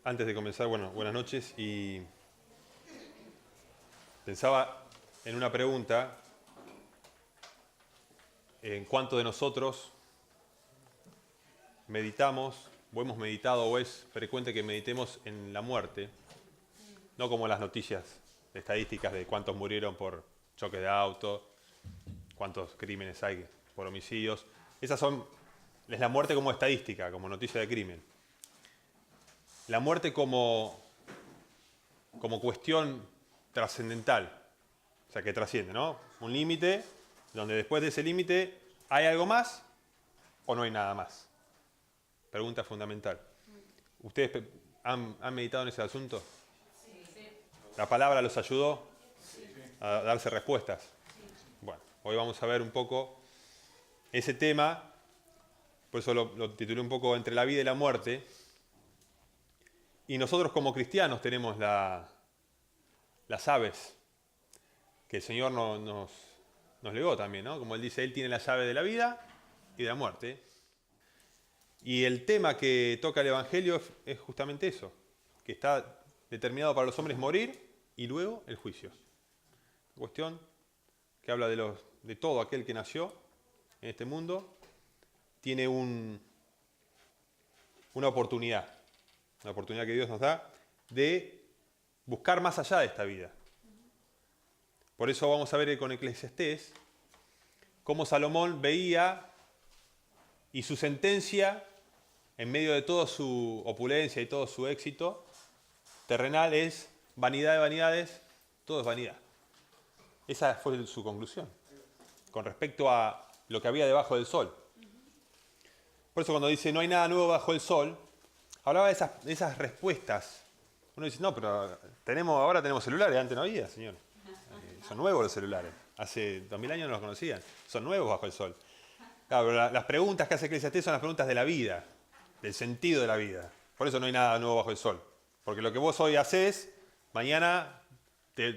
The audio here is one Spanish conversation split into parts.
Antes de comenzar, bueno, buenas noches, y pensaba en una pregunta, en cuánto de nosotros meditamos, o hemos meditado, o es frecuente que meditemos en la muerte, no como las noticias estadísticas de cuántos murieron por choques de auto, cuántos crímenes hay por homicidios. Es la muerte como estadística, como noticia de crimen. La muerte como cuestión trascendental, o sea, que trasciende, ¿no? Un límite donde después de ese límite hay algo más o no hay nada más. Pregunta fundamental. ¿Ustedes han meditado en ese asunto? Sí. ¿La palabra los ayudó a darse respuestas? Bueno, hoy vamos a ver un poco ese tema, por eso lo titulé un poco Entre la vida y la muerte. Y nosotros como cristianos tenemos las llaves que el Señor nos legó también, ¿no? Como Él dice, Él tiene la llave de la vida y de la muerte. Y el tema que toca el Evangelio es justamente eso, que está determinado para los hombres morir y luego el juicio. Cuestión que habla de todo aquel que nació en este mundo, tiene una oportunidad que Dios nos da de buscar más allá de esta vida. Por eso vamos a ver con Eclesiastés cómo Salomón veía y su sentencia, en medio de toda su opulencia y todo su éxito terrenal, es vanidad de vanidades, todo es vanidad. Esa fue su conclusión con respecto a lo que había debajo del sol. Por eso cuando dice no hay nada nuevo bajo el sol, hablaba de esas respuestas. Uno dice, no, pero ahora tenemos celulares, antes no había, señor. Son nuevos los celulares. Hace 2000 años no los conocían. Son nuevos bajo el sol. Claro, pero las preguntas que hace Eclesiastés son las preguntas de la vida, del sentido de la vida. Por eso no hay nada nuevo bajo el sol. Porque lo que vos hoy haces, mañana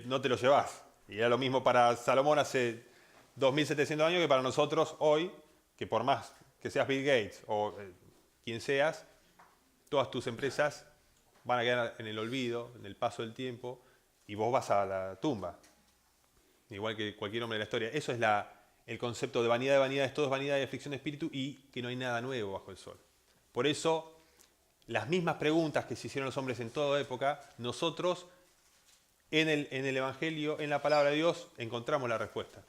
no te lo llevás. Y era lo mismo para Salomón hace 2700 años que para nosotros hoy, que por más que seas Bill Gates o quien seas, todas tus empresas van a quedar en el olvido, en el paso del tiempo, y vos vas a la tumba. Igual que cualquier hombre de la historia. Eso es el concepto de vanidades, todo es vanidad y aflicción de espíritu, y que no hay nada nuevo bajo el sol. Por eso, las mismas preguntas que se hicieron los hombres en toda época, nosotros en el Evangelio, en la palabra de Dios, encontramos la respuesta.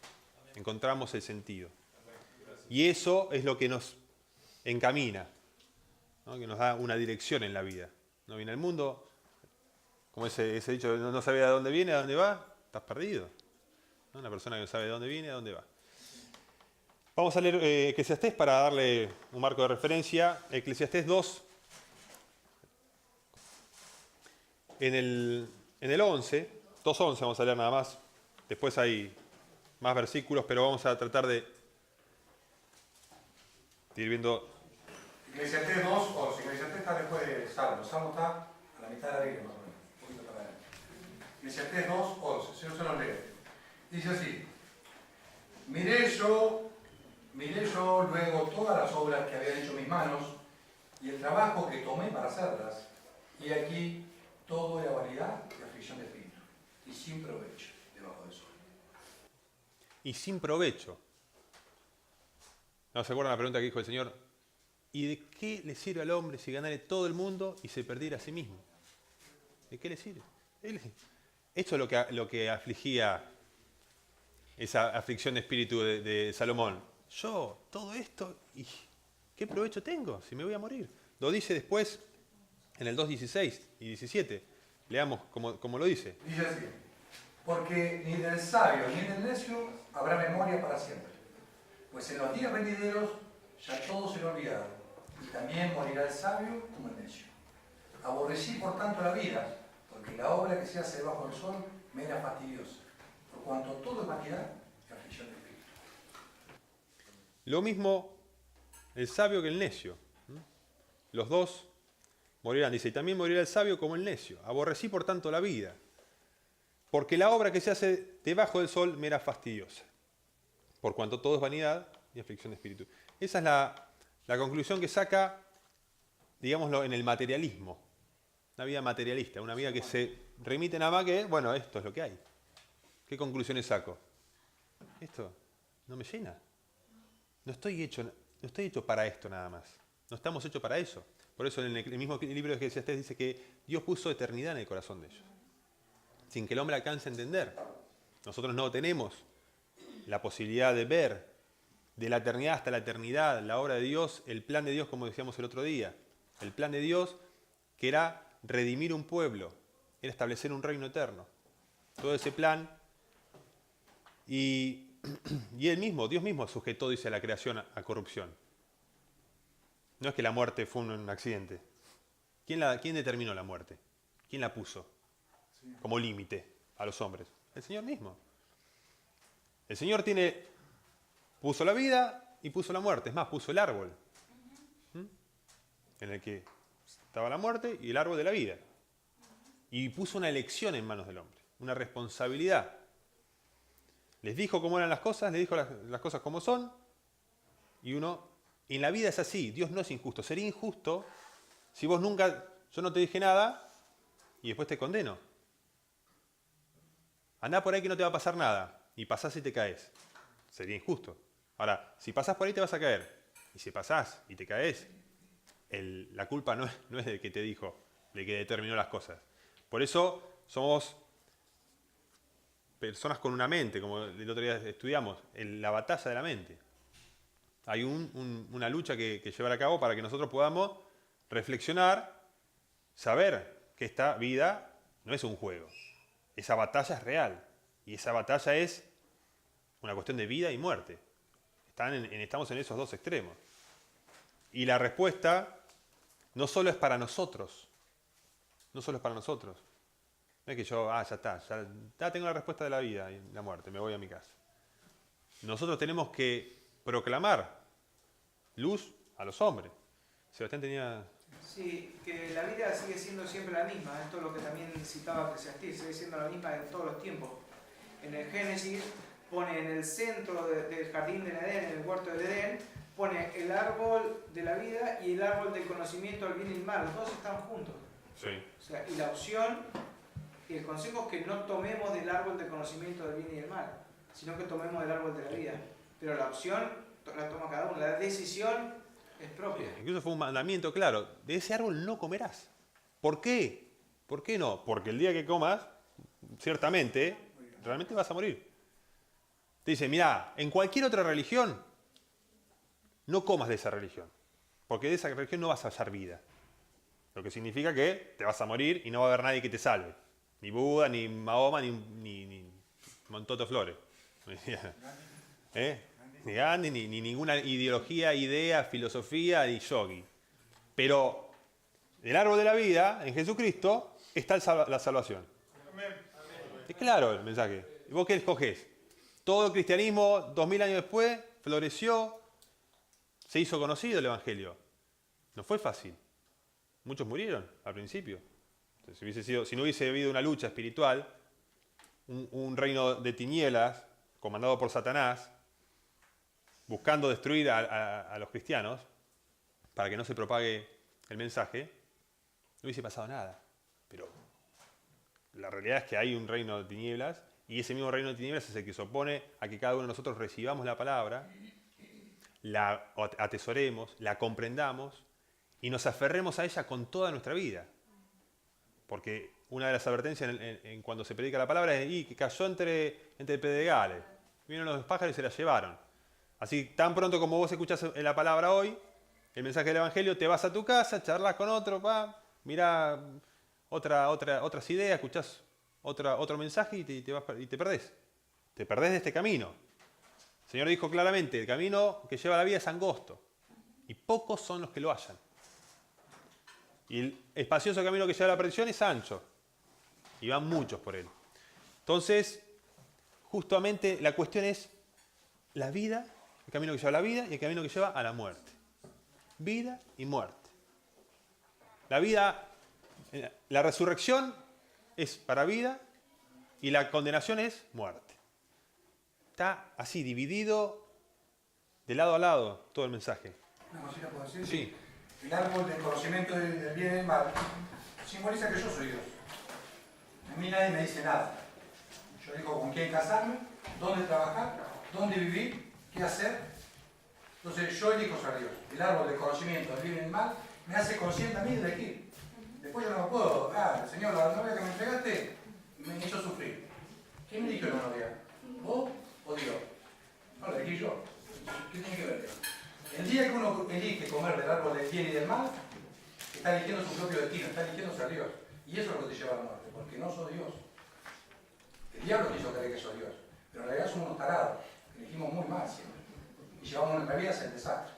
Encontramos el sentido. Y eso es lo que nos encamina, ¿no? Que nos da una dirección en la vida. No viene al mundo, como ese dicho, no sabe a dónde viene, a dónde va, estás perdido. ¿No? Una persona que no sabe de dónde viene, a dónde va. Vamos a leer Eclesiastés para darle un marco de referencia. Eclesiastés 2, en el 11, 2.11 vamos a leer nada más. Después hay más versículos, pero vamos a tratar de ir viendo. Eclesiastés 2.11. Eclesiastés está después de Salmo. Salmo está a la mitad de la Biblia, más o menos. Un poquito para adelante. Eclesiastés 2.11. Si no se lo lee. Dice así: Miré yo luego todas las obras que habían hecho mis manos y el trabajo que tomé para hacerlas, y aquí todo era vanidad y aflicción de espíritu, y sin provecho debajo del sol. Y sin provecho. ¿No se acuerdan la pregunta que dijo el Señor? ¿Y de qué le sirve al hombre si ganare todo el mundo y se perdiera a sí mismo? ¿De qué le sirve? Esto es lo que afligía esa aflicción de espíritu de Salomón. Yo, todo esto, ¿y qué provecho tengo si me voy a morir? Lo dice después en el 2.16 y 17. Leamos como lo dice. Dice así: porque ni del sabio ni del necio habrá memoria para siempre, pues en los días venideros ya todo será olvidado, y también morirá el sabio como el necio. Aborrecí por tanto la vida, porque la obra que se hace debajo del sol me era fastidiosa, por cuanto todo es vanidad y aflicción de espíritu. Lo mismo el sabio que el necio. Los dos morirán, dice, y también morirá el sabio como el necio. Aborrecí por tanto la vida, porque la obra que se hace debajo del sol me era fastidiosa, por cuanto todo es vanidad y aflicción de espíritu. Esa es la conclusión que saca, digámoslo, en el materialismo. una vida materialista, una vida que se remite nada más que, bueno, esto es lo que hay. ¿Qué conclusiones saco? Esto no me llena. No estoy hecho para esto nada más. No estamos hechos para eso. Por eso en el mismo libro de Eclesiastés dice que Dios puso eternidad en el corazón de ellos, sin que el hombre alcance a entender. Nosotros no tenemos la posibilidad de ver de la eternidad hasta la eternidad la obra de Dios, el plan de Dios, como decíamos el otro día. El plan de Dios que era redimir un pueblo, era establecer un reino eterno. Todo ese plan. Y Dios mismo sujetó, dice, a la creación a corrupción. No es que la muerte fue un accidente. ¿Quién determinó la muerte? ¿Quién la puso como límite a los hombres? El Señor mismo. El Señor puso la vida y puso la muerte. Es más, puso el árbol en el que estaba la muerte y el árbol de la vida. Y puso una elección en manos del hombre, una responsabilidad. Les dijo cómo eran las cosas, les dijo las cosas como son, y en la vida es así, Dios no es injusto. Sería injusto si yo no te dije nada y después te condeno. Andá por ahí que no te va a pasar nada, y pasás y te caes. Sería injusto. Ahora, si pasás por ahí te vas a caer, y si pasás y te caes, la culpa no es del que te dijo, del que determinó las cosas. Por eso somos personas con una mente, como el otro día estudiamos, la batalla de la mente. Hay una lucha que llevar a cabo para que nosotros podamos reflexionar, saber que esta vida no es un juego. Esa batalla es real. Y esa batalla es una cuestión de vida y muerte. Estamos en esos dos extremos. Y la respuesta no solo es para nosotros. No solo es para nosotros. No es que yo, ya está, ya tengo la respuesta de la vida y la muerte, me voy a mi casa. Nosotros tenemos que proclamar luz a los hombres. Sebastián tenía... Sí, que la vida sigue siendo siempre la misma. Esto es lo que también citaba Eclesiastés, sigue siendo la misma en todos los tiempos. En el Génesis pone en el centro del jardín de Edén, en el huerto del Edén, pone el árbol de la vida y el árbol del conocimiento del bien y el mal. Los dos están juntos. Sí. O sea, y la opción y el consejo es que no tomemos del árbol del conocimiento del bien y del mal, sino que tomemos del árbol de la vida. Pero la opción la toma cada uno, la decisión es propia. Incluso fue un mandamiento claro, de ese árbol no comerás. ¿Por qué? ¿Por qué no? Porque el día que comas, ciertamente, realmente vas a morir. Te dice, mirá, en cualquier otra religión, no comas de esa religión, porque de esa religión no vas a hallar vida. Lo que significa que te vas a morir y no va a haber nadie que te salve. Ni Buda, ni Mahoma, ni Montoto Flores. Ni Gandhi, ni ninguna ideología, idea, filosofía, ni yogi. Pero en el árbol de la vida, en Jesucristo, está la salvación. Es claro el mensaje. ¿Y vos qué escogés? Todo el cristianismo, 2000 años después, floreció, se hizo conocido el Evangelio. No fue fácil. Muchos murieron al principio. Si no hubiese habido una lucha espiritual, un reino de tinieblas, comandado por Satanás, buscando destruir a los cristianos, para que no se propague el mensaje, no hubiese pasado nada. Pero la realidad es que hay un reino de tinieblas, y ese mismo reino de tinieblas es el que se opone a que cada uno de nosotros recibamos la palabra, la atesoremos, la comprendamos, y nos aferremos a ella con toda nuestra vida. Porque una de las advertencias en cuando se predica la palabra es que cayó entre pedregales. Vinieron los pájaros y se la llevaron. Así, tan pronto como vos escuchás la palabra hoy, el mensaje del Evangelio, te vas a tu casa, charlas con otro, mirá otras ideas, escuchás otro mensaje y te perdés. Te perdés de este camino. El Señor dijo claramente, el camino que lleva a la vida es angosto. Y pocos son los que lo hallan. Y el espacioso camino que lleva a la perdición es ancho. Y van muchos por él. Entonces, justamente la cuestión es la vida, el camino que lleva a la vida y el camino que lleva a la muerte. Vida y muerte. La vida, la resurrección es para vida y la condenación es muerte. Está así, dividido de lado a lado todo el mensaje. Una cosita puedo decir. Sí. El árbol del conocimiento del bien y del mal simboliza que yo soy Dios. A mí nadie me dice nada. Yo elijo con quién casarme, dónde trabajar, dónde vivir, qué hacer. Entonces yo elijo ser Dios. El árbol del conocimiento del bien y el mal me hace consciente a mí de elegir. Después yo no puedo. Señor, la novia que me entregaste me hizo sufrir. ¿Quién me eligió la novia? ¿Vos o Dios? No, la elegí yo. ¿Qué tiene que ver? El día que uno elige comer del árbol del bien y del mal, está eligiendo su propio destino, está eligiendo ser Dios. Y eso es lo que te lleva a la muerte, porque no sos Dios. El diablo quiso creer que sos Dios, pero en realidad somos unos tarados, elegimos muy mal siempre. Y llevamos nuestra vida hacia el desastre.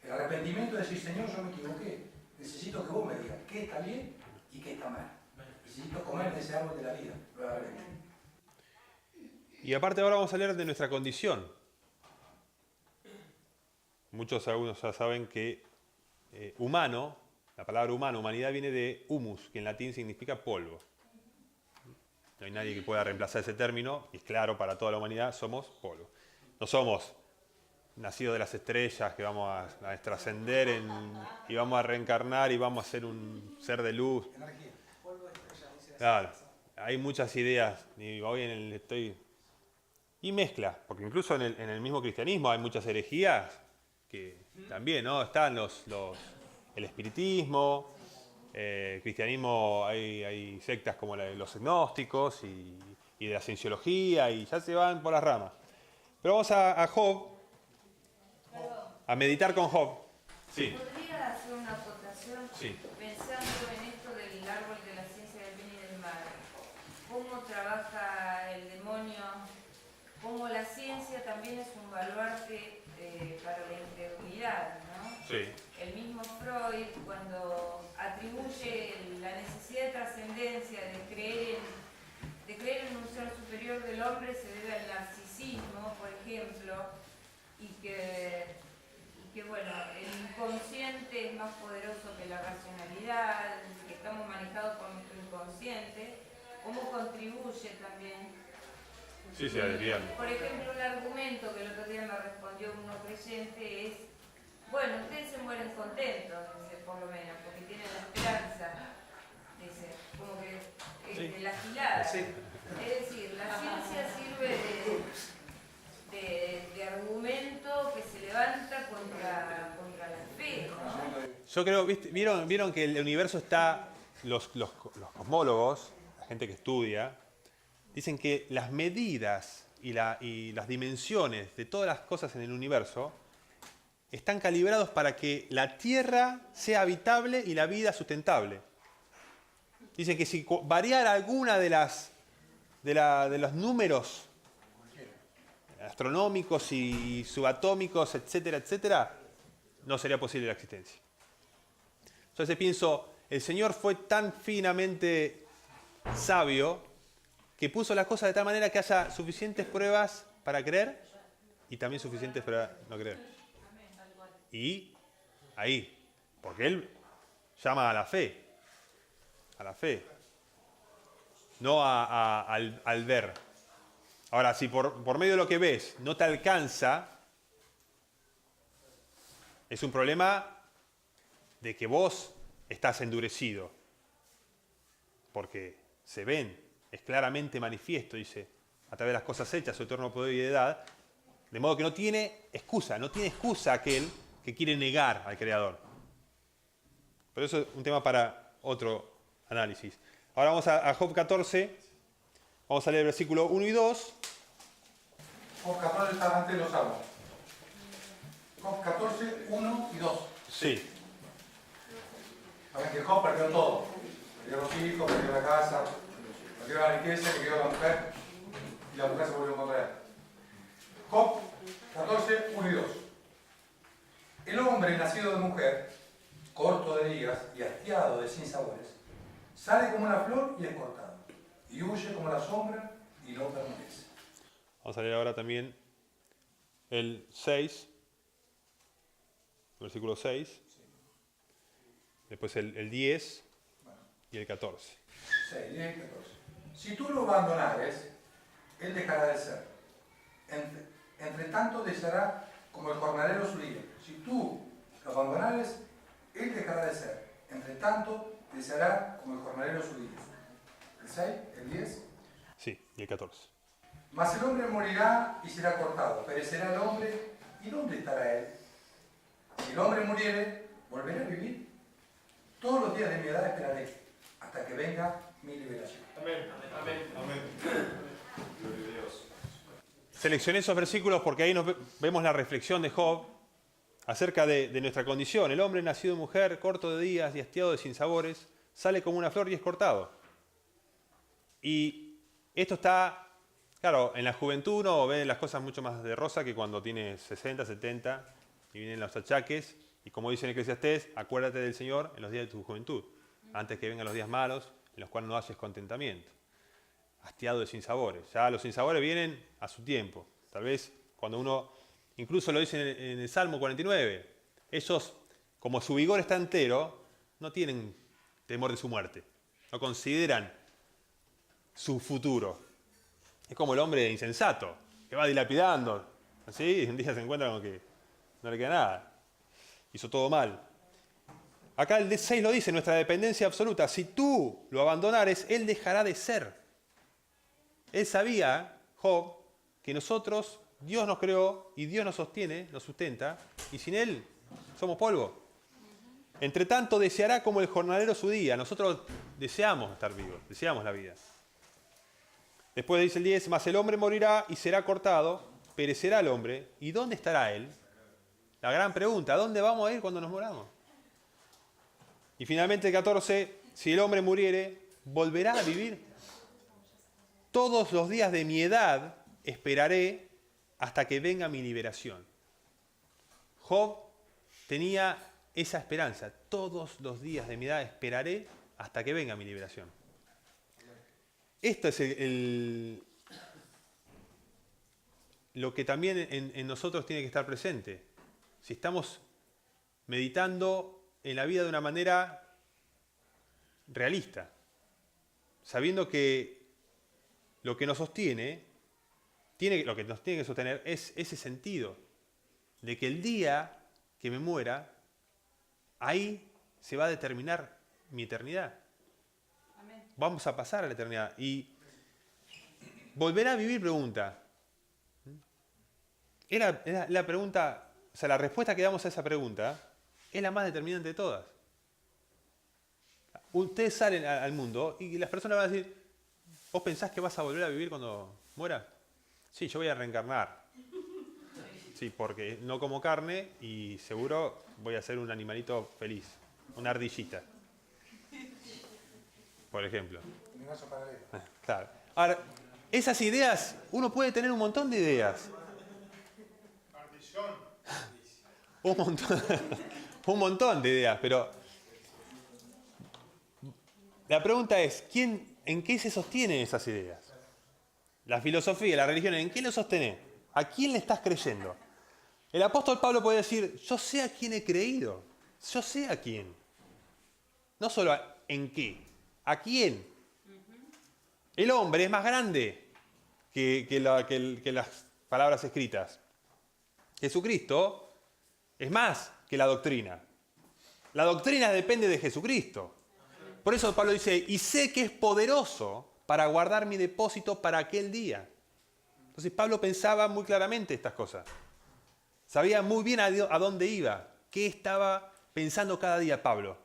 El arrepentimiento es decir, Señor, yo me equivoqué. Necesito que vos me digas qué está bien y qué está mal. Necesito comer de ese árbol de la vida, probablemente. Y aparte ahora vamos a hablar de nuestra condición. Algunos ya saben que humano, la palabra humano, humanidad, viene de humus, que en latín significa polvo. No hay nadie que pueda reemplazar ese término, y es claro, para toda la humanidad somos polvo. No somos nacidos de las estrellas que vamos a trascender y vamos a reencarnar y vamos a ser un ser de luz. Claro, hay muchas ideas, y hoy y mezcla, porque incluso en el mismo cristianismo hay muchas herejías que también, ¿no? Están el espiritismo, el cristianismo, hay sectas como los gnósticos y de la cienciología, y ya se van por las ramas. Pero vamos a Job, a meditar con Job. Sí. ¿Podría hacer una acotación? Sí. Pensando en esto del árbol de la ciencia del bien y del mal, cómo trabaja el demonio, cómo la ciencia también es un baluarte para la incredulidad, ¿no? Sí. El mismo Freud, cuando atribuye la necesidad de trascendencia, de creer en un ser superior del hombre, se debe al narcisismo, por ejemplo, y que bueno, el inconsciente es más poderoso que la racionalidad, que estamos manejados por nuestro inconsciente, cómo contribuye también. Sí, Adrián. Por ejemplo, un argumento que el otro día me respondió uno creyente es, bueno, ustedes se mueren contentos, dice, por lo menos, porque tienen la esperanza, dice, como que de la gilada. Sí. Es decir, la ciencia sirve de argumento que se levanta contra la fe, ¿no? Yo creo, ¿vieron que el universo está, los cosmólogos, la gente que estudia, dicen que las medidas y las dimensiones de todas las cosas en el universo están calibrados para que la Tierra sea habitable y la vida sustentable. Dicen que si variara alguna de los números astronómicos y subatómicos, etcétera, etcétera, no sería posible la existencia. Entonces pienso, el Señor fue tan finamente sabio que puso las cosas de tal manera que haya suficientes pruebas para creer y también suficientes para no creer. Y ahí, porque Él llama a la fe, no al ver. Ahora, si por medio de lo que ves no te alcanza, es un problema de que vos estás endurecido, porque se ven, es claramente manifiesto, dice, a través de las cosas hechas, su eterno poder y edad, de modo que no tiene excusa aquel que quiere negar al Creador. Pero eso es un tema para otro análisis. Ahora vamos a Job 14, vamos a leer el versículo 1 y 2. Job 14 está antes de los salmos. Job 14, 1 y 2. Sí. Saben que Job perdió todo. Perdió los hijos, perdió la casa, perdió la riqueza, perdió la mujer, y la mujer se volvió contra él. Job 14, 1 y 2. El hombre nacido de mujer, corto de días y hastiado de sinsabores, sale como una flor y es cortado, y huye como la sombra y no permanece. Vamos a leer ahora también el 6, versículo 6, después el 10 y el 14. 6, 10 y 14. Si tú lo abandonares, él dejará de ser. Entre tanto deseará como el jornalero su día. Si tú lo abandonares, él dejará de ser. Entre tanto, deseará como el jornalero su día. ¿El 6? ¿El 10? Sí, y el 14. Mas el hombre morirá y será cortado, perecerá el hombre, ¿y dónde estará él? Si el hombre muriere, ¿volverá a vivir? Todos los días de mi edad esperaré, hasta que venga mi liberación. Amén. Amén. Amén. Gloria a Dios. Seleccioné esos versículos porque ahí vemos la reflexión de Job acerca de nuestra condición. El hombre nacido de mujer, corto de días y hastiado de sinsabores, sale como una flor y es cortado. Y esto está, claro, en la juventud uno ve las cosas mucho más de rosa que cuando tiene 60, 70 y vienen los achaques. Y como dice en Eclesiastés, acuérdate del Señor en los días de tu juventud, antes que vengan los días malos en los cuales no halles contentamiento. Hastiado de sinsabores. Ya los sinsabores vienen a su tiempo. Tal vez cuando uno, incluso lo dice en el Salmo 49, ellos, como su vigor está entero, no tienen temor de su muerte. No consideran su futuro. Es como el hombre insensato, que va dilapidando. Así, y un día se encuentra con que no le queda nada. Hizo todo mal. Acá el 6 lo dice, nuestra dependencia absoluta. Si tú lo abandonares, él dejará de ser. Él sabía, Job, que nosotros, Dios nos creó y Dios nos sostiene, nos sustenta, y sin él somos polvo. Entre tanto, deseará como el jornalero su día. Nosotros deseamos estar vivos, deseamos la vida. Después dice el 10, mas el hombre morirá y será cortado, perecerá el hombre. ¿Y dónde estará él? La gran pregunta, ¿a dónde vamos a ir cuando nos moramos? Y finalmente el 14, si el hombre muriere, ¿volverá a vivir? Todos los días de mi edad esperaré hasta que venga mi liberación. Job tenía esa esperanza. Todos los días de mi edad esperaré hasta que venga mi liberación. Esto es lo que también en nosotros tiene que estar presente. Si estamos meditando en la vida de una manera realista, sabiendo que lo que nos sostiene, lo que nos tiene que sostener es ese sentido de que el día que me muera, ahí se va a determinar mi eternidad. Amén. Vamos a pasar a la eternidad. Y volverá a vivir, pregunta. Es la pregunta. O sea, la respuesta que damos a esa pregunta es la más determinante de todas. Ustedes salen al mundo y las personas van a decir, ¿vos pensás que vas a volver a vivir cuando mueras? Sí, yo voy a reencarnar. Sí, porque no como carne y seguro voy a ser un animalito feliz, una ardillita. Por ejemplo. Universo paralelo. Claro. Ahora, esas ideas, uno puede tener un montón de ideas. Un montón de ideas, pero la pregunta es, ¿en qué se sostienen esas ideas? La filosofía, la religión, ¿en qué lo sostenés? ¿A quién le estás creyendo? El apóstol Pablo puede decir, yo sé a quién he creído, yo sé a quién. No solo en qué, ¿a quién? El hombre es más grande que las palabras escritas. Jesucristo es más que la doctrina. La doctrina depende de Jesucristo. Por eso Pablo dice, y sé que es poderoso para guardar mi depósito para aquel día. Entonces Pablo pensaba muy claramente estas cosas. Sabía muy bien a dónde iba, qué estaba pensando cada día Pablo.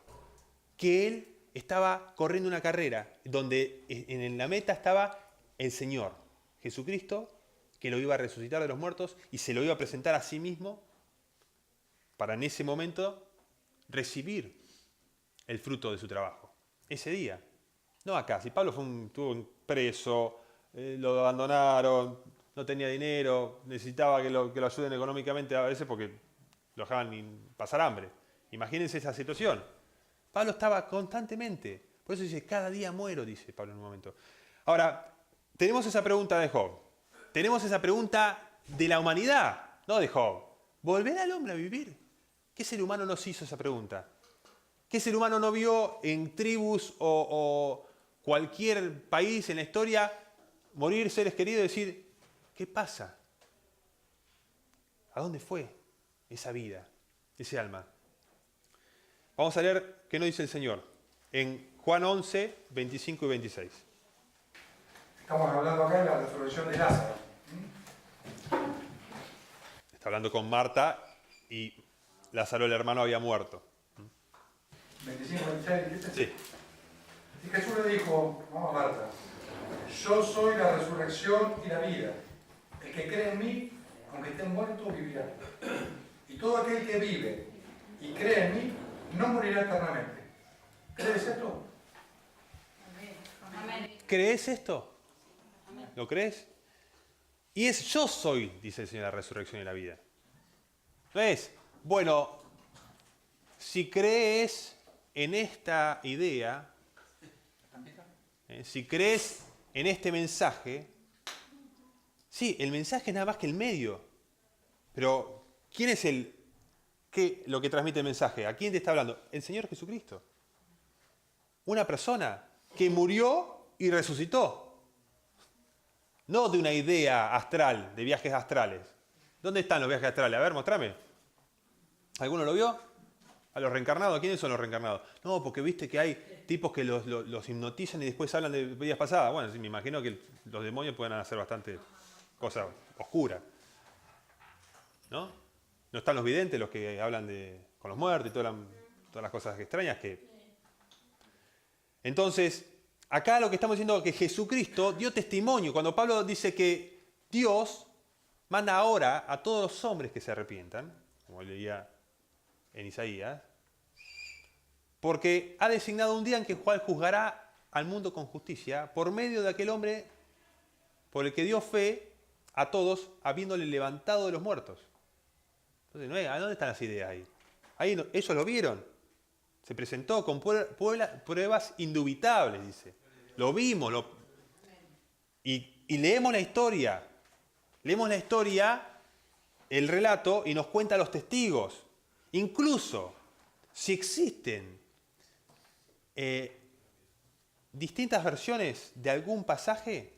Que él estaba corriendo una carrera donde en la meta estaba el Señor, Jesucristo, que lo iba a resucitar de los muertos y se lo iba a presentar a sí mismo para en ese momento recibir el fruto de su trabajo. Ese día. No acá. Si Pablo estuvo preso, lo abandonaron, no tenía dinero, necesitaba que lo ayuden económicamente a veces porque lo dejaban pasar hambre. Imagínense esa situación. Pablo estaba constantemente. Por eso dice, cada día muero, dice Pablo en un momento. Ahora, tenemos esa pregunta de Job. Tenemos esa pregunta de la humanidad, no de Job. ¿Volverá el hombre a vivir? ¿Qué ser humano nos hizo esa pregunta? ¿Qué ser humano no vio en tribus o cualquier país en la historia morir seres queridos y decir, ¿qué pasa? ¿A dónde fue esa vida, ese alma? Vamos a leer qué nos dice el Señor en Juan 11, 25 y 26. Estamos hablando acá de la resurrección de Lázaro. Está hablando con Marta y Lázaro, el hermano, había muerto. 25, 26, ¿dijiste? Sí. Y Jesús le dijo, vamos a Marta, yo soy la resurrección y la vida. El que cree en mí, aunque esté muerto, vivirá. Y todo aquel que vive y cree en mí, no morirá eternamente. ¿Crees esto? Amén. ¿Crees esto? ¿Lo crees? Y es yo soy, dice el Señor, la resurrección y la vida. ¿No es? Bueno, si crees en esta idea, si crees en este mensaje, sí, el mensaje es nada más que el medio. Pero, ¿quién es lo que transmite el mensaje? ¿A quién te está hablando? El Señor Jesucristo. Una persona que murió y resucitó. No de una idea astral, de viajes astrales. ¿Dónde están los viajes astrales? A ver, mostrame. ¿Alguno lo vio? ¿A los reencarnados? ¿Quiénes son los reencarnados? No, porque viste que hay tipos que los hipnotizan y después hablan de vidas pasadas. Bueno, sí, me imagino que los demonios pueden hacer bastante cosas oscuras. ¿No? ¿No están los videntes, los que hablan con los muertos y todas las cosas extrañas que... Entonces, acá lo que estamos diciendo es que Jesucristo dio testimonio. Cuando Pablo dice que Dios manda ahora a todos los hombres que se arrepientan, como leía en Isaías, porque ha designado un día en que el cual juzgará al mundo con justicia por medio de aquel hombre por el que dio fe a todos, habiéndole levantado de los muertos. Entonces, ¿a dónde están las ideas ahí? Ahí ellos lo vieron. Se presentó con pruebas indubitables, dice. Lo vimos. Y leemos la historia. Leemos la historia, el relato, y nos cuenta los testigos. Incluso, si existen distintas versiones de algún pasaje,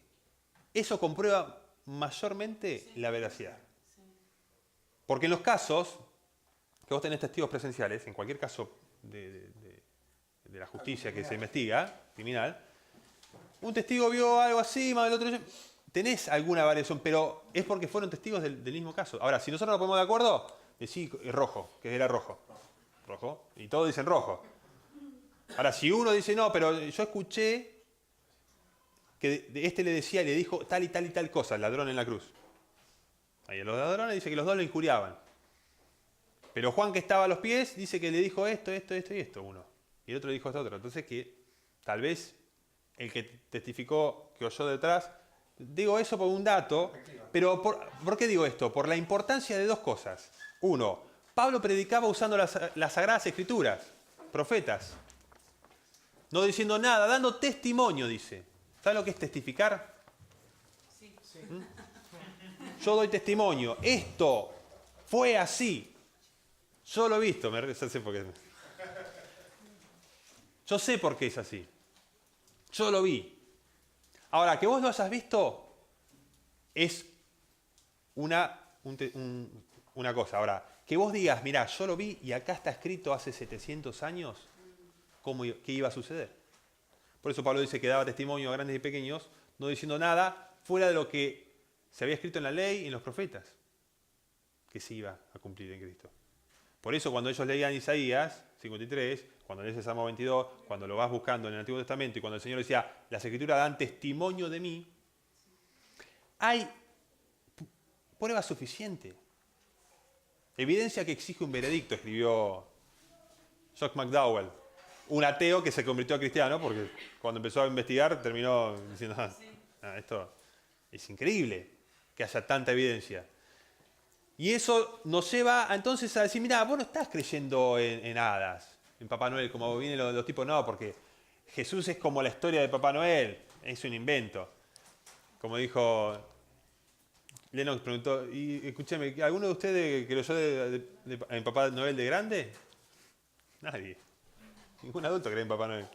eso comprueba mayormente la veracidad. Porque en los casos que vos tenés testigos presenciales, en cualquier caso de la justicia que se investiga, criminal, un testigo vio algo así, más del otro, tenés alguna variación, pero es porque fueron testigos del mismo caso. Ahora, si nosotros nos ponemos de acuerdo, decís rojo, que era rojo, y todos dicen rojo. Ahora, si uno dice, no, pero yo escuché que este le decía y le dijo tal y tal y tal cosa, el ladrón en la cruz. Ahí los ladrones dice que los dos lo injuriaban. Pero Juan, que estaba a los pies, dice que le dijo esto y esto uno. Y el otro dijo esto otro. Entonces que tal vez el que testificó que oyó detrás, digo eso por un dato, pero ¿por qué digo esto? Por la importancia de dos cosas. Uno, Pablo predicaba usando las Sagradas Escrituras, profetas. No diciendo nada, dando testimonio, dice. ¿Saben lo que es testificar? Sí. Yo doy testimonio. Esto fue así. Yo lo he visto, yo sé por qué es así. Yo lo vi. Ahora, que vos lo hayas visto es una cosa. Ahora, que vos digas, mirá, yo lo vi y acá está escrito hace 700 años qué iba a suceder. Por eso Pablo dice que daba testimonio a grandes y pequeños, no diciendo nada fuera de lo que se había escrito en la ley y en los profetas, que se iba a cumplir en Cristo. Por eso cuando ellos leían Isaías 53, cuando lees el Salmo 22, cuando lo vas buscando en el Antiguo Testamento y cuando el Señor decía, las Escrituras dan testimonio de mí, hay prueba suficiente. Evidencia que exige un veredicto, escribió Jock McDowell, un ateo que se convirtió a cristiano, porque cuando empezó a investigar terminó diciendo, esto es increíble que haya tanta evidencia. Y eso nos lleva entonces a decir, mira, vos no estás creyendo en hadas, en Papá Noel, como vienen los tipos, no, porque Jesús es como la historia de Papá Noel, es un invento. Como dijo, Lennox preguntó, y escúcheme, ¿alguno de ustedes creyó en Papá Noel de grande? Nadie. Ningún adulto cree en Papá Noel.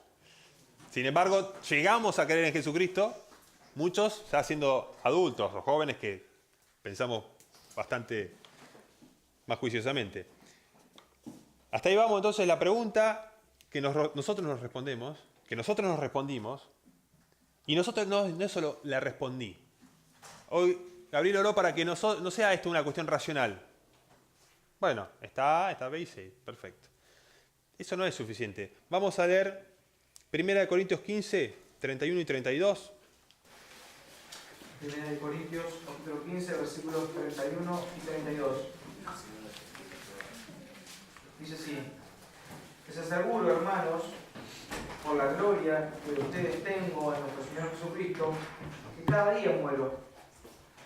Sin embargo, llegamos a creer en Jesucristo, muchos ya siendo adultos o jóvenes que pensamos bastante más juiciosamente. Hasta ahí vamos entonces la pregunta que nosotros nos respondemos, que nosotros nos respondimos, y nosotros no es solo la respondí. Hoy Gabriel oró para que no sea esto una cuestión racional. Bueno, está B y C, perfecto. Eso no es suficiente. Vamos a leer 1 Corintios 15, 31 y 32. 1 Corintios, capítulo 15, versículos 31 y 32. Dice así: les aseguro, hermanos, por la gloria que de ustedes tengo en nuestro Señor Jesucristo, que cada día muero.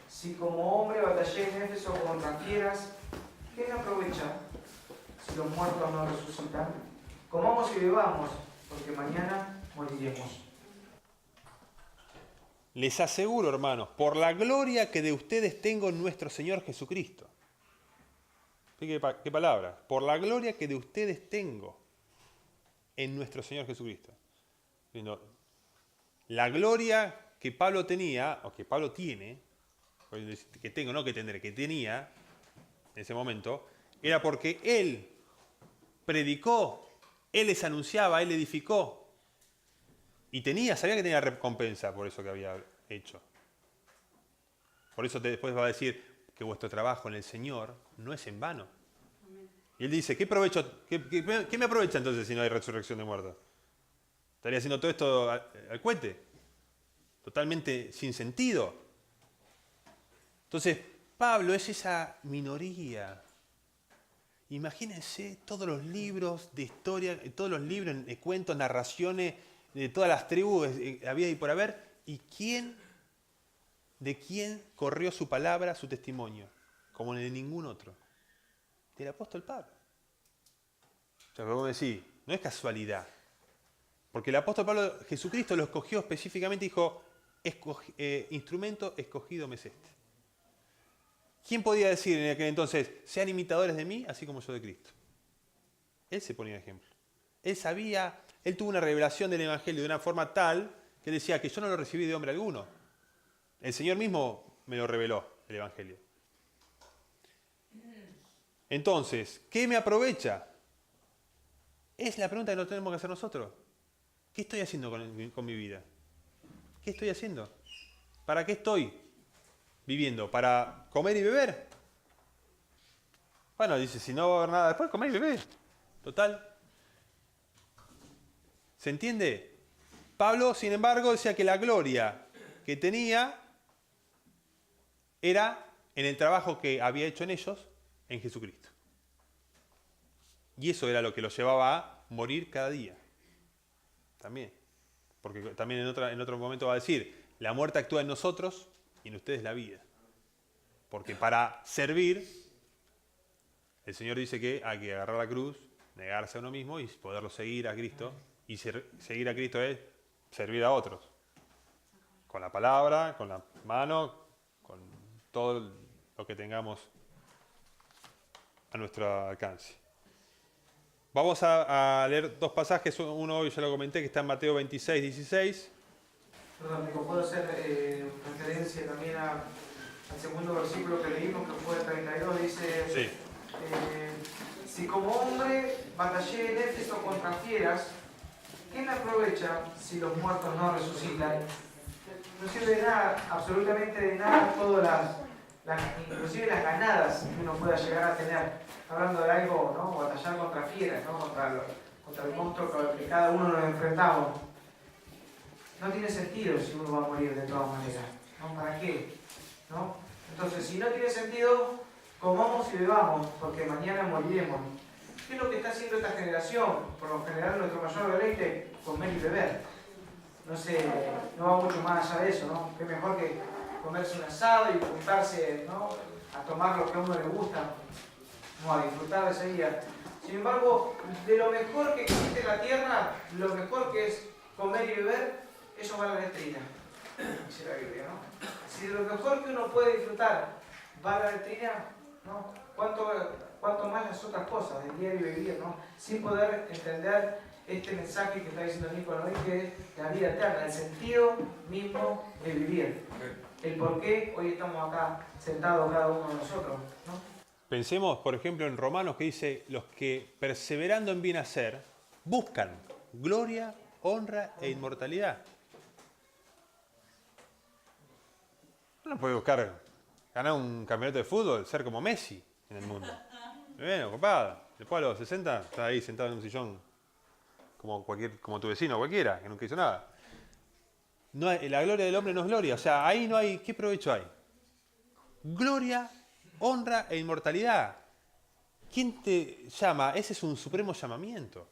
Si como hombre batallé en Éfeso contra fieras, ¿qué me aprovecha si los muertos no resucitan? Comamos y bebamos, porque mañana moriremos. Les aseguro, hermanos, por la gloria que de ustedes tengo en nuestro Señor Jesucristo. Fíjate qué palabra. Por la gloria que de ustedes tengo en nuestro Señor Jesucristo. La gloria que Pablo tenía, o que Pablo tiene, que tengo, no que tendré, que tenía en ese momento, era porque él predicó, él les anunciaba, él edificó. Y sabía que tenía recompensa por eso que había hecho. Por eso después va a decir que vuestro trabajo en el Señor no es en vano. Y él dice, ¿qué me aprovecha entonces si no hay resurrección de muertos? ¿Estaría haciendo todo esto al cohete? Totalmente sin sentido. Entonces, Pablo es esa minoría. Imagínense todos los libros de historia, todos los libros, cuentos, narraciones, de todas las tribus había y por haber, y de quién corrió su palabra, su testimonio, como de ningún otro, del apóstol Pablo. O sea, como decir, no es casualidad, porque el apóstol Pablo, Jesucristo lo escogió específicamente y dijo, instrumento escogido me es este. ¿Quién podía decir en aquel entonces, sean imitadores de mí, así como yo de Cristo? Él se ponía de ejemplo. Él tuvo una revelación del Evangelio de una forma tal que decía que yo no lo recibí de hombre alguno. El Señor mismo me lo reveló, el Evangelio. Entonces, ¿qué me aprovecha? Es la pregunta que nos tenemos que hacer nosotros. ¿Qué estoy haciendo con mi vida? ¿Qué estoy haciendo? ¿Para qué estoy viviendo? ¿Para comer y beber? Bueno, dice, si no va a haber nada después, comer y beber. Total. ¿Se entiende? Pablo, sin embargo, decía que la gloria que tenía era en el trabajo que había hecho en ellos, en Jesucristo. Y eso era lo que lo llevaba a morir cada día. También. Porque también en otro momento va a decir, la muerte actúa en nosotros y en ustedes la vida. Porque para servir, el Señor dice que hay que agarrar la cruz, negarse a uno mismo y poderlo seguir a Cristo. Y seguir a Cristo es servir a otros. Con la palabra, con la mano, con todo lo que tengamos a nuestro alcance. Vamos a leer dos pasajes. Uno hoy ya lo comenté, que está en Mateo 26, 16. Perdón, ¿puedo hacer referencia también al segundo versículo que leímos, que fue el 32? Dice, Sí. si como hombre batallé en Éfeso contra fieras, ¿qué me aprovecha si los muertos no resucitan? No sirve de nada, absolutamente de nada, todas inclusive las ganadas que uno pueda llegar a tener. Hablando de algo, ¿no? Batallar contra fieras, ¿no? Contra el monstruo con el que cada uno nos enfrentamos. No tiene sentido si uno va a morir de todas maneras. ¿No? ¿Para qué? ¿No? Entonces, si no tiene sentido, comamos y bebamos, porque mañana moriremos. ¿Qué es lo que está haciendo esta generación? Por lo general, nuestro mayor deleite, comer y beber. No sé, no va mucho más allá de eso, ¿no? Qué mejor que comerse un asado y juntarse, ¿no? A tomar lo que a uno le gusta, ¿no? A disfrutar de ese día. Sin embargo, de lo mejor que existe en la tierra, lo mejor que es comer y beber, eso va a la letrina, dice la Biblia, ¿no? Si de lo mejor que uno puede disfrutar va a la letrina, ¿no? ¿Cuánto más las otras cosas, del diario vivir, ¿no? Sin poder entender este mensaje que está diciendo Nicolás hoy, que es la vida eterna, el sentido mismo de vivir. El por qué hoy estamos acá sentados cada uno de nosotros, ¿no? Pensemos, por ejemplo, en Romanos que dice, los que perseverando en bien hacer, buscan gloria, honra e inmortalidad. Uno puede buscar ganar un campeonato de fútbol, ser como Messi en el mundo. Bueno, copada. Después a los 60 está ahí sentado en un sillón como tu vecino cualquiera, que nunca hizo nada. No hay, la gloria del hombre no es gloria. O sea, ahí no hay... ¿Qué provecho hay? Gloria, honra e inmortalidad. ¿Quién te llama? Ese es un supremo llamamiento.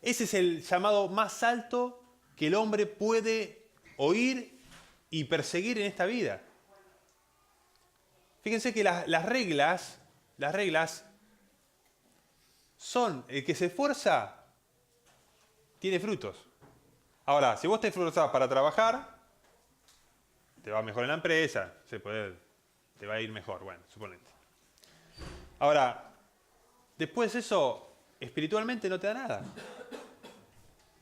Ese es el llamado más alto que el hombre puede oír y perseguir en esta vida. Fíjense que las reglas son, el que se esfuerza tiene frutos. Ahora, si vos te esforzás para trabajar, te va mejor en la empresa, te va a ir mejor, bueno, suponete. Ahora, después eso, espiritualmente no te da nada.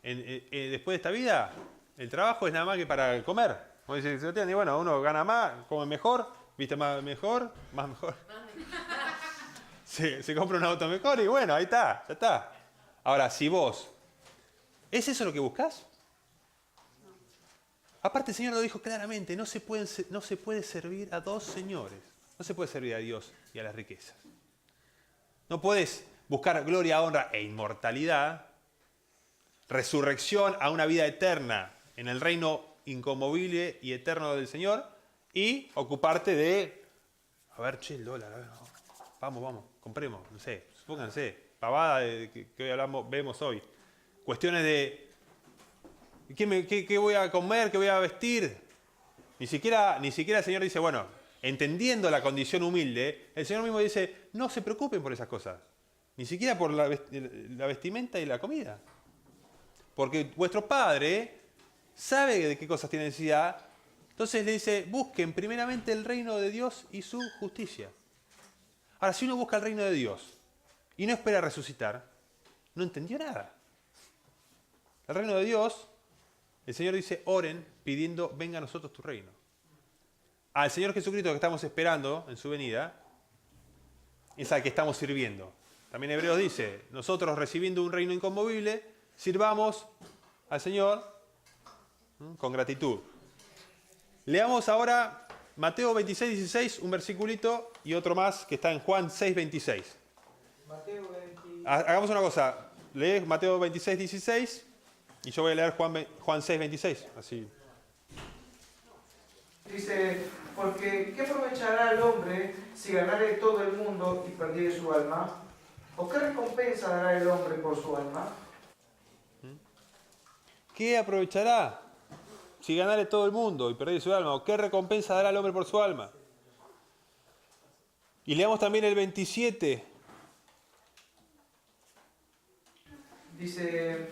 Después de esta vida, el trabajo es nada más que para comer. Como dice Sebastián, y bueno, uno gana más, come mejor, viste más mejor. Se compra un auto mejor y bueno, ahí está, ya está. Ahora, si vos, ¿es eso lo que buscás? Aparte el Señor lo dijo claramente, no se puede servir a dos señores. No se puede servir a Dios y a las riquezas. No puedes buscar gloria, honra e inmortalidad, resurrección a una vida eterna en el reino inconmovible y eterno del Señor y ocuparte de, a ver, che, el dólar, a ver, vamos, compremos, no sé, pónganse, pavada de que hoy vemos hoy. Cuestiones de ¿qué voy a comer? ¿Qué voy a vestir? Ni siquiera el Señor dice, bueno, entendiendo la condición humilde, el Señor mismo dice, no se preocupen por esas cosas. Ni siquiera por la vestimenta y la comida. Porque vuestro Padre sabe de qué cosas tiene necesidad. Entonces le dice, busquen primeramente el reino de Dios y su justicia. Ahora, si uno busca el reino de Dios y no espera resucitar, no entendió nada. El reino de Dios, el Señor dice, oren pidiendo, venga a nosotros tu reino. Al Señor Jesucristo que estamos esperando en su venida, es al que estamos sirviendo. También Hebreos dice, nosotros recibiendo un reino inconmovible, sirvamos al Señor con gratitud. Leamos ahora Mateo 26, 16, un versiculito y otro más que está en Juan 6, 26. Mateo 20... Hagamos una cosa, lee Mateo 26, 16 y yo voy a leer Juan 6, 26. Así. Dice, porque ¿qué aprovechará el hombre si ganare todo el mundo y perdiere su alma? ¿O qué recompensa dará el hombre por su alma? ¿Qué aprovechará si ganare todo el mundo y perdiere su alma? ¿O qué recompensa dará el hombre por su alma? Y leamos también el 27. Dice,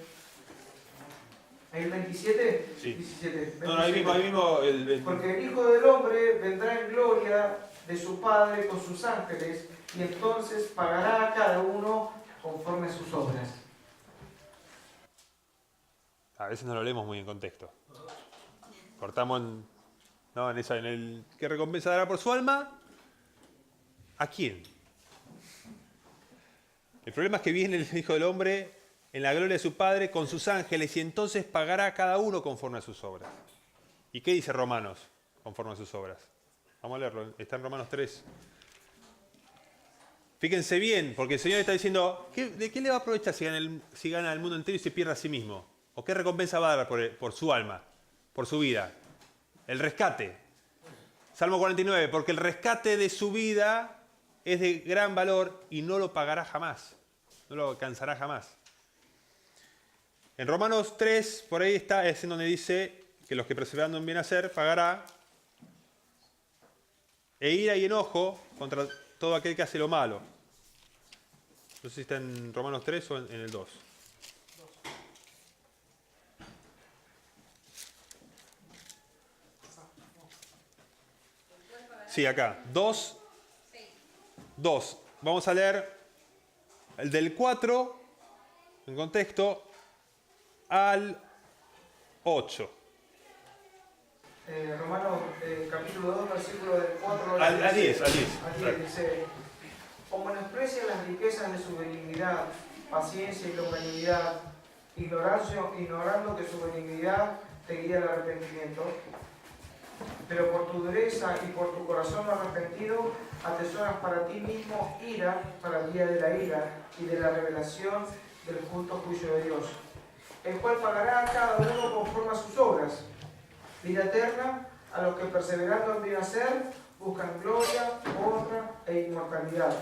¿el 27? Sí. 17. No, ahí mismo el 27. Porque el Hijo del Hombre vendrá en gloria de su Padre con sus ángeles, y entonces pagará a cada uno conforme a sus obras. A veces no lo leemos muy en contexto. Cortamos en el ¿qué recompensa dará por su alma? ¿A quién? El problema es que viene el Hijo del Hombre en la gloria de su Padre con sus ángeles y entonces pagará a cada uno conforme a sus obras. ¿Y qué dice Romanos conforme a sus obras? Vamos a leerlo, está en Romanos 3. Fíjense bien, porque el Señor está diciendo, ¿de qué le va a aprovechar si gana el mundo entero y se pierde a sí mismo? ¿O qué recompensa va a dar por su alma, por su vida? El rescate. Salmo 49, porque el rescate de su vida es de gran valor y no lo pagará jamás, no lo alcanzará jamás. En Romanos 3, por ahí está, es en donde dice que los que perseverando en bien hacer pagará, e ira y enojo contra todo aquel que hace lo malo. No sé si está en Romanos 3 o en el 2. Sí, acá. 2. Vamos a leer el del 4, en contexto, al 8. Romanos capítulo 2, versículo del 4 al 10. Dice, o menosprecian las riquezas de su benignidad, paciencia y longanimidad, ignorando que su benignidad te guía al arrepentimiento. Pero por tu dureza y por tu corazón no arrepentido, atesoras para ti mismo ira para el día de la ira y de la revelación del justo juicio de Dios, el cual pagará a cada uno conforme a sus obras. Vida eterna a los que perseverando en bien hacer buscan gloria, honra e inmortalidad.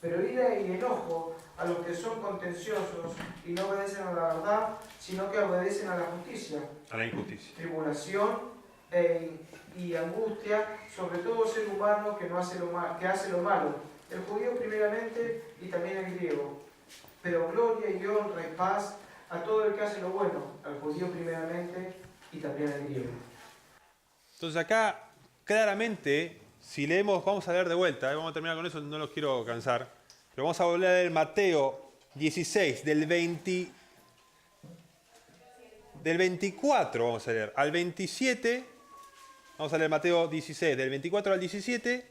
Pero ira y enojo a los que son contenciosos y no obedecen a la verdad, sino que obedecen a la justicia. A la injusticia. Tribulación y angustia sobre todo ser humano que hace lo malo, el judío primeramente y también el griego. Pero gloria y honra y paz a todo el que hace lo bueno, al judío primeramente y también al griego. Entonces acá, claramente, si leemos, vamos a leer de vuelta, vamos a terminar con eso, no los quiero cansar, pero vamos a volver a leer Mateo 16, del 24, vamos a leer, al 27, vamos a leer Mateo 16, del 24 al 27,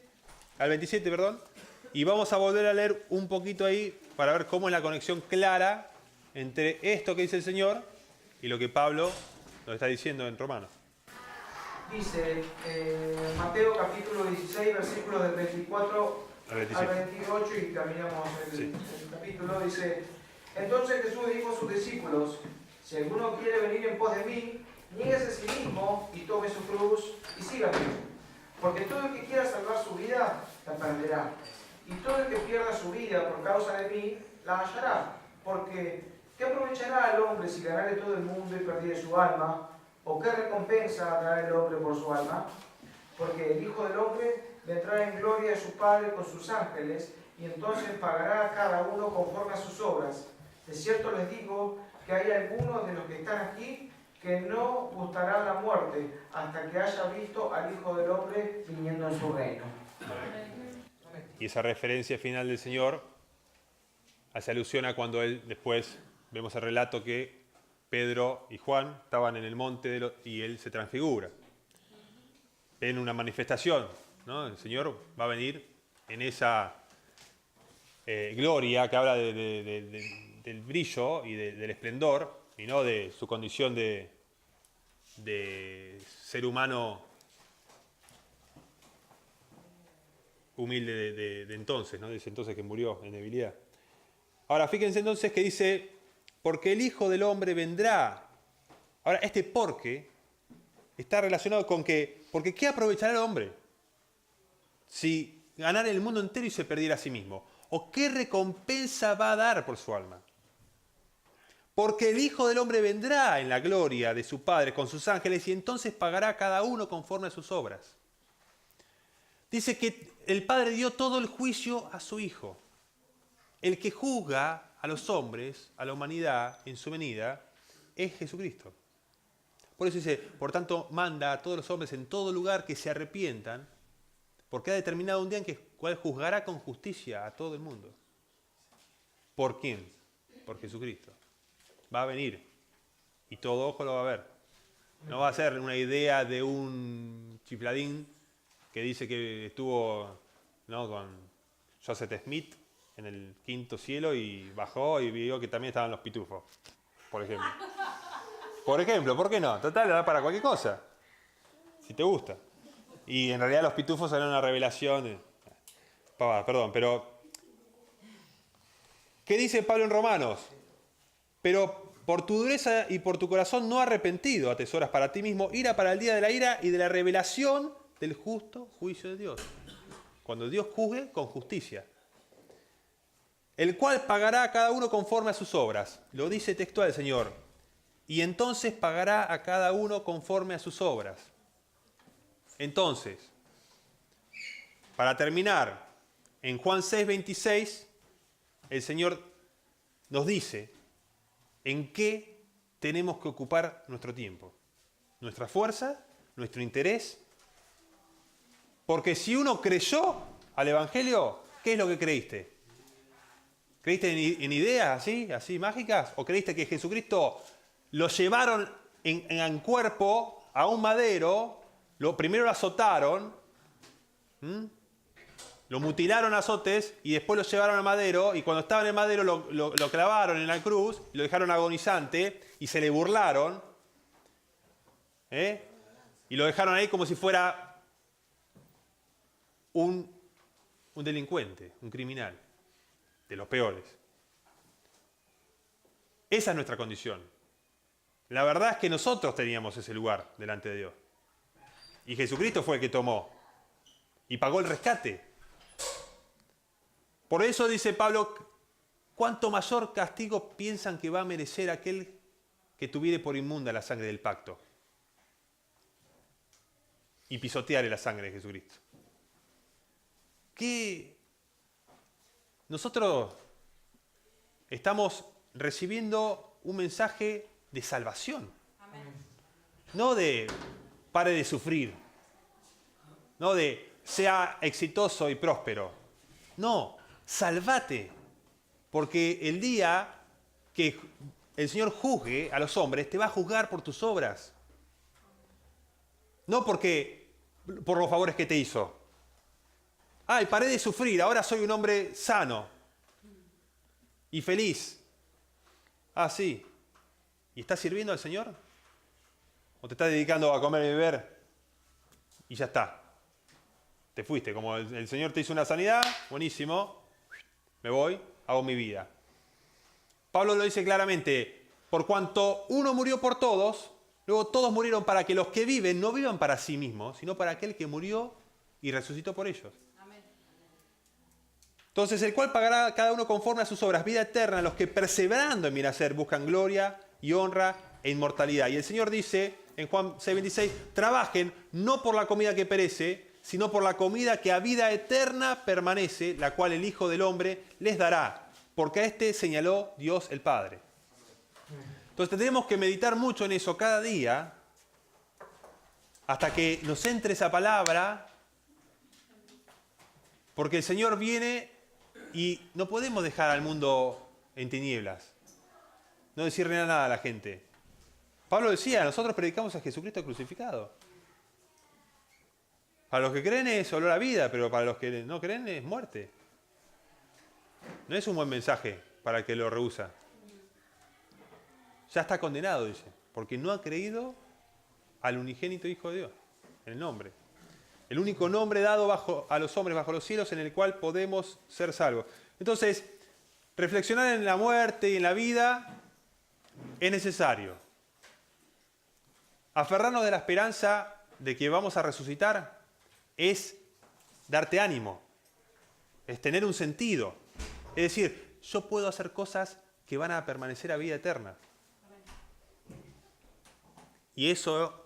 y vamos a volver a leer un poquito ahí para ver cómo es la conexión clara entre esto que dice el Señor y lo que Pablo nos está diciendo en Romanos. Dice Mateo capítulo 16, versículos del 24 al 28 y terminamos el capítulo. Dice, entonces Jesús dijo a sus discípulos, si alguno quiere venir en pos de mí, niéguese a sí mismo y tome su cruz y sígame. Porque todo el que quiera salvar su vida, la perderá. Y todo el que pierda su vida por causa de mí, la hallará. Porque, ¿qué aprovechará al hombre si ganare todo el mundo y perdiere su alma? ¿O qué recompensa dará el hombre por su alma? Porque el Hijo del Hombre vendrá en gloria de su Padre con sus ángeles, y entonces pagará a cada uno conforme a sus obras. De cierto les digo que hay algunos de los que están aquí que no gustarán la muerte hasta que haya visto al Hijo del Hombre viniendo en su reino. Y esa referencia final del Señor hace alusión a cuando Él, después vemos el relato que Pedro y Juan estaban en el monte y Él se transfigura. Ven una manifestación, ¿no? El Señor va a venir en esa gloria que habla del brillo y del esplendor, y no de su condición de ser humano humilde de entonces, ¿no? De ese entonces que murió en debilidad. Ahora, fíjense entonces que dice, porque el Hijo del Hombre vendrá. Ahora, este porque está relacionado con que, porque ¿qué aprovechará el hombre si ganara el mundo entero y se perdiera a sí mismo? ¿O qué recompensa va a dar por su alma? Porque el Hijo del Hombre vendrá en la gloria de su Padre con sus ángeles y entonces pagará a cada uno conforme a sus obras. Dice que el Padre dio todo el juicio a su Hijo. El que juzga a los hombres, a la humanidad en su venida, es Jesucristo. Por eso dice, por tanto, manda a todos los hombres en todo lugar que se arrepientan, porque ha determinado un día en que cual juzgará con justicia a todo el mundo. ¿Por quién? Por Jesucristo. Va a venir y todo ojo lo va a ver. No va a ser una idea de un chifladín que dice que estuvo, ¿no?, con Joseph Smith en el quinto cielo y bajó y vio que también estaban los pitufos, por ejemplo. Por ejemplo, ¿por qué no? Total, da para cualquier cosa, si te gusta. Y en realidad los pitufos eran una revelación. Perdón, pero ¿qué dice Pablo en Romanos? Pero por tu dureza y por tu corazón no arrepentido atesoras para ti mismo ira para el día de la ira y de la revelación del justo juicio de Dios. Cuando Dios juzgue con justicia. El cual pagará a cada uno conforme a sus obras. Lo dice textual el Señor. Y entonces pagará a cada uno conforme a sus obras. Entonces, para terminar, en Juan 6:26, el Señor nos dice en qué tenemos que ocupar nuestro tiempo. Nuestra fuerza, nuestro interés. Porque si uno creyó al Evangelio, ¿qué es lo que creíste? ¿Creíste en ideas así mágicas? ¿O creíste que Jesucristo lo llevaron en cuerpo a un madero, primero lo azotaron, lo mutilaron a azotes y después lo llevaron al madero, y cuando estaba en el madero lo clavaron en la cruz y lo dejaron agonizante y se le burlaron. Y lo dejaron ahí como si fuera un delincuente, un criminal, de los peores. Esa es nuestra condición. La verdad es que nosotros teníamos ese lugar delante de Dios. Y Jesucristo fue el que tomó y pagó el rescate. Por eso dice Pablo, ¿cuánto mayor castigo piensan que va a merecer aquel que tuviere por inmunda la sangre del pacto y pisoteare la sangre de Jesucristo? Que nosotros estamos recibiendo un mensaje de salvación. Amén. No de pare de sufrir, no de sea exitoso y próspero. No, salvate, porque el día que el Señor juzgue a los hombres, te va a juzgar por tus obras. No por los favores que te hizo. Ay, paré de sufrir, ahora soy un hombre sano y feliz. Ah, sí. ¿Y estás sirviendo al Señor? ¿O te estás dedicando a comer y beber y ya está? Te fuiste, como el Señor te hizo una sanidad, buenísimo, me voy, hago mi vida. Pablo lo dice claramente, por cuanto uno murió por todos, luego todos murieron para que los que viven no vivan para sí mismos, sino para aquel que murió y resucitó por ellos. Amén. Entonces, el cual pagará cada uno conforme a sus obras, vida eterna, a los que perseverando en mi nacer buscan gloria y honra e inmortalidad. Y el Señor dice en Juan 6:26, trabajen no por la comida que perece, sino por la comida que a vida eterna permanece, la cual el Hijo del Hombre les dará, porque a este señaló Dios el Padre. Entonces tenemos que meditar mucho en eso cada día, hasta que nos entre esa palabra, porque el Señor viene y no podemos dejar al mundo en tinieblas, no decirle nada a la gente. Pablo decía, nosotros predicamos a Jesucristo crucificado. Para los que creen es olor a vida, pero para los que no creen es muerte. No es un buen mensaje para el que lo rehúsa. Ya está condenado, dice, porque no ha creído al unigénito Hijo de Dios, el nombre. El único nombre dado a los hombres bajo los cielos en el cual podemos ser salvos. Entonces, reflexionar en la muerte y en la vida es necesario. Aferrarnos de la esperanza de que vamos a resucitar es darte ánimo, es tener un sentido. Es decir, yo puedo hacer cosas que van a permanecer a vida eterna. Y eso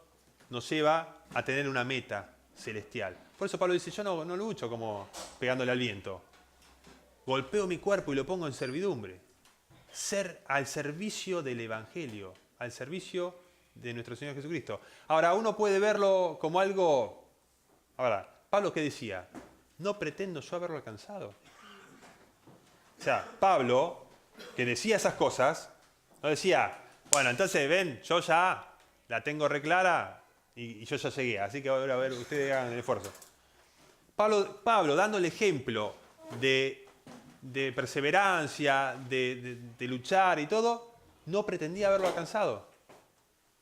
nos lleva a tener una meta celestial. Por eso Pablo dice, yo no lucho como pegándole al viento. Golpeo mi cuerpo y lo pongo en servidumbre. Ser al servicio del Evangelio, al servicio de nuestro Señor Jesucristo. Ahora, uno puede verlo como algo... Ahora, Pablo, ¿qué decía? No pretendo yo haberlo alcanzado. O sea, Pablo, que decía esas cosas, no decía, bueno, entonces ven, yo ya la tengo reclara y yo ya llegué, así que ahora a ver, ustedes hagan el esfuerzo. Pablo dando el ejemplo de perseverancia, de luchar y todo, no pretendía haberlo alcanzado.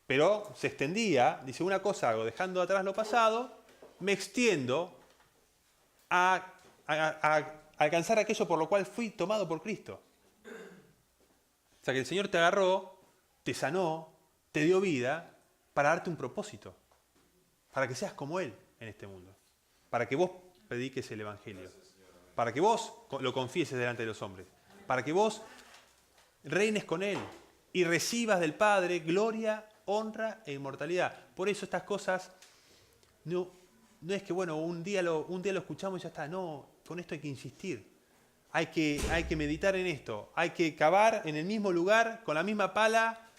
Pero se extendía, dice, una cosa hago, dejando atrás lo pasado, me extiendo a alcanzar aquello por lo cual fui tomado por Cristo. O sea que el Señor te agarró, te sanó, te dio vida para darte un propósito, para que seas como Él en este mundo, para que vos prediques el Evangelio, para que vos lo confieses delante de los hombres, para que vos reines con Él y recibas del Padre gloria, honra e inmortalidad. Por eso estas cosas no es que, bueno, un día lo escuchamos y ya está. No, con esto hay que insistir. Hay que meditar en esto. Hay que cavar en el mismo lugar, con la misma pala,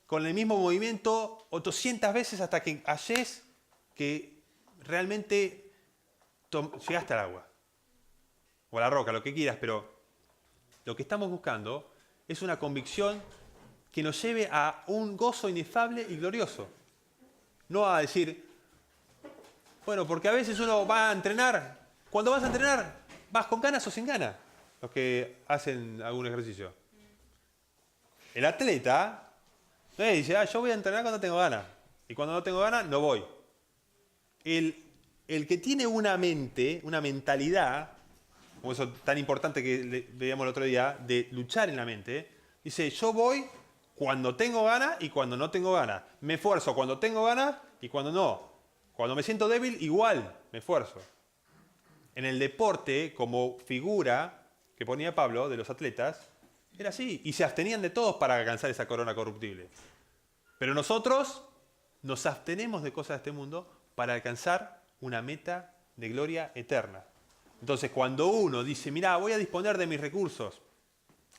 con el mismo movimiento, 800 veces hasta que halles que realmente llegaste al agua. O a la roca, lo que quieras, pero lo que estamos buscando es una convicción que nos lleve a un gozo inefable y glorioso. No a decir, bueno, porque a veces uno va a entrenar. Cuando vas a entrenar, ¿Vas con ganas o sin ganas? Los que hacen algún ejercicio. El atleta dice, yo voy a entrenar cuando tengo ganas. Y cuando no tengo ganas, no voy. El que tiene una mente, una mentalidad, como eso tan importante que veíamos el otro día, de luchar en la mente, dice, yo voy cuando tengo ganas y cuando no tengo ganas. Me esfuerzo cuando tengo ganas y cuando no. Cuando me siento débil, igual me esfuerzo. En el deporte, como figura que ponía Pablo de los atletas, era así. Y se abstenían de todos para alcanzar esa corona corruptible. Pero nosotros nos abstenemos de cosas de este mundo para alcanzar una meta de gloria eterna. Entonces, cuando uno dice, mirá, voy a disponer de mis recursos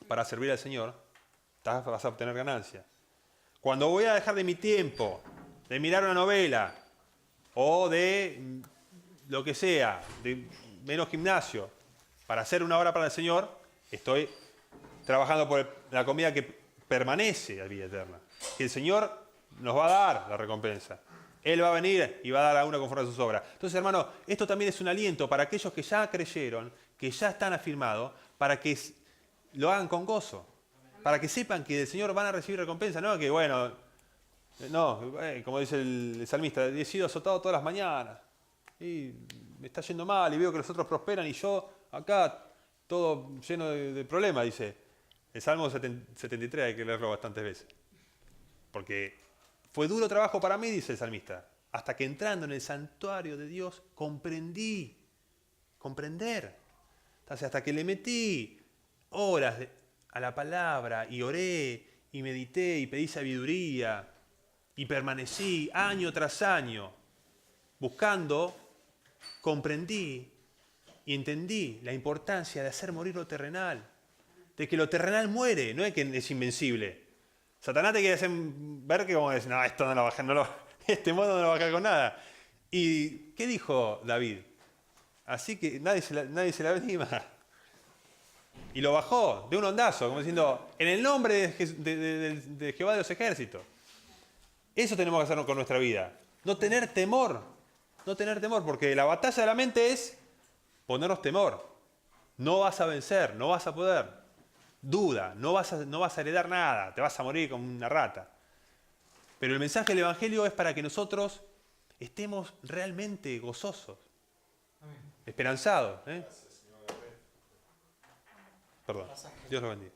para servir al Señor, vas a obtener ganancias. Cuando voy a dejar de mi tiempo, de mirar una novela, o de lo que sea, de menos gimnasio, para hacer una hora para el Señor, estoy trabajando por la comida que permanece a vida eterna. Que el Señor nos va a dar la recompensa. Él va a venir y va a dar a uno conforme a sus obras. Entonces, hermano, esto también es un aliento para aquellos que ya creyeron, que ya están afirmados, para que lo hagan con gozo. Para que sepan que del Señor van a recibir recompensa. No, que bueno, no, como dice el salmista, he sido azotado todas las mañanas. Y me está yendo mal y veo que los otros prosperan y yo acá todo lleno de problemas, dice. El Salmo 73 hay que leerlo bastantes veces. Porque fue duro trabajo para mí, dice el salmista, hasta que entrando en el santuario de Dios comprender. Entonces, hasta que le metí horas a la palabra y oré y medité y pedí sabiduría y permanecí año tras año buscando, comprendí y entendí la importancia de hacer morir lo terrenal, de que lo terrenal muere, no es que es invencible. Satanás te quiere hacer ver que como decir, no, esto no lo baja, este modo no lo va a bajar con nada. ¿Y qué dijo David? Así que nadie se la anima. Y lo bajó de un ondazo, como diciendo, en el nombre de Jehová de los ejércitos. Eso tenemos que hacer con nuestra vida. No tener temor, porque la batalla de la mente es ponernos temor. No vas a vencer, no vas a poder. Duda, no vas a heredar nada, te vas a morir como una rata. Pero el mensaje del Evangelio es para que nosotros estemos realmente gozosos, esperanzados. Perdón, Dios lo bendiga.